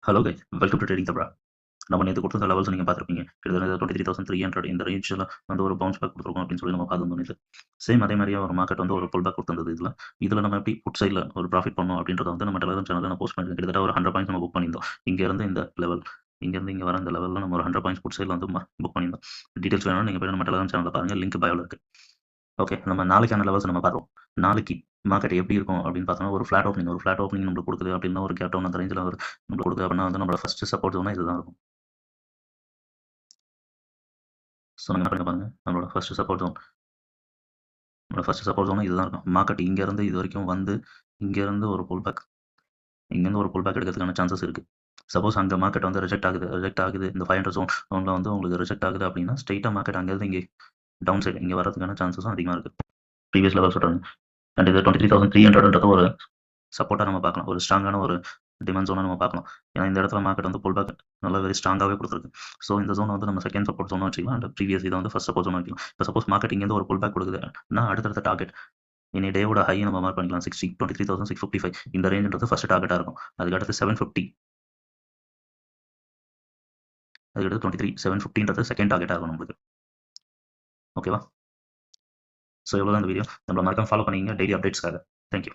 Hello guys, welcome to trading தப்ரா. நம்ம நேற்று கொடுத்த லெவல்ஸ் நீங்கள் பார்த்துருப்பீங்க. கிட்டத்தட்ட 23,300 இந்த ரேஞ்சில் வந்து ஒரு பவுன்ஸ் பேக் கொடுத்துருக்கோம் அப்படின்னு சொல்லி நம்ம பார்த்துருந்தோம் நேற்று. சேம் அதே மாதிரியே ஒரு மார்க்கெட் வந்து ஒரு புல் பேக் கொடுத்துருந்தது. இதில் நம்ம எப்படி புட் சைடில் ஒரு ப்ராஃபிட் பண்ணோம் அப்படின்றத வந்து நம்ம டெலிகிராம் சேனலில் நான் போஸ்ட் பண்ணியிருக்கேன். கிட்டத்தட்ட ஒரு 100 பாயிண்ட்ஸ் நம்ம புக் பண்ணியிருந்தோம். இங்கேருந்து இந்த லெவல், இங்கேருந்து இங்கே வர இந்த லெவலில் நம்ம ஒரு 100 பாயிண்ட்ஸ் புட் சைடில் வந்து புக் பண்ணியிருந்தோம். டீட்டெயில்ஸ் வேணும் நீங்கள் போய் நம்ம டெலிகிராம் சேனலில் பாருங்கள், லிங்க் பயோவில் இருக்குது. ஓகே, நம்ம நாளைக்கான லெவல்ஸ் நம்ம பார்ப்போம். நாளைக்கு மார்க்கெட் எப்படி இருக்கும் அப்படின்னு பார்த்தோம்னா, ஒரு ஃபிளாட் ஓப்பனிங் நம்மளுக்கு கொடுக்குது அப்படின்னா, ஒரு கேப் டவுன் அந்த ரேஞ்சில் ஒரு நம்மளுக்கு கொடுக்குது அப்படின்னா வந்து நம்மளோட ஃபர்ஸ்ட் சப்போர்ட் ஜோனா இதுதான் இருக்கும். ஸோ நம்ம என்ன பாருங்க, நம்மளோட ஃபர்ஸ்ட் சப்போர்ட் ஜோன் இதுதான் இருக்கும். மார்க்கெட் இங்கேருந்து இது வரைக்கும் வந்து இங்கேருந்து ஒரு புல் பேக், இங்கேருந்து ஒரு புல் பேக் எடுக்கிறதுக்கான சான்சஸ் இருக்குது. சப்போஸ் அங்கே மார்க்கெட் வந்து ரிஜெக்ட் ஆகுது இந்த 500 ஜோனில் வந்து உங்களுக்கு ரிஜெக்ட் ஆகுது அப்படின்னா, ஸ்ட்ரெயிட்டாக மார்க்கெட் அங்கேருந்து இங்கே டவுன் சைடு இங்கே வரதுக்கான சான்சஸும் அதிகமாக இருக்குது. ப்ரீவியஸ் லெவல் சொல்கிறாங்க. அண்ட் இது 23,300 ஒரு சப்போர்ட்டாக நம்ம பார்க்கலாம். ஒரு ஸ்ட்ராங்கான ஒரு டிமாண்ட் ஜோனை நம்ம பார்க்கலாம். ஏன்னா இந்த இடத்துல மார்க்கெட் வந்து புல் பேக் நல்லா வெரி ஸ்ட்ராங்காகவே கொடுத்துருக்கு. ஸோ இந்த ஜோன் வந்து நம்ம செகண்ட் சப்போர்ட் ஜோன் வச்சுக்கலாம். அண்ட் ப்ரீவியஸ் இதை வந்து ஃபர்ஸ்ட் சப்போர்ட் ஜோன் வைக்கலாம். இப்போ சப்போஸ் மார்க்கெட் இங்கேருந்து ஒரு புல் பேக் கொடுக்குதுன்னா, அடுத்தடுத்த டார்கெட் இனி டேவோட ஹை நம்ம மார்க் பண்ணிக்கலாம். 23,655 இந்த ரேஞ்சுன்றது ஃபர்ஸ்ட் டார்கெட்டாக இருக்கும். அதுக்கு அடுத்து 750, அதுக்கடுத்து 23,750ன்றது செகண்ட் டார்கெட்டாக இருக்கும் நம்மளுக்கு. ஓகேவா? ஸோ இவ்வளோ தான் இந்த வீடியோ. நம்மள மறக்காம ஃபாலோ பண்ணிங்க டெய்லி அப்டேட்ஸ்க்காக. தேங்க்யூ.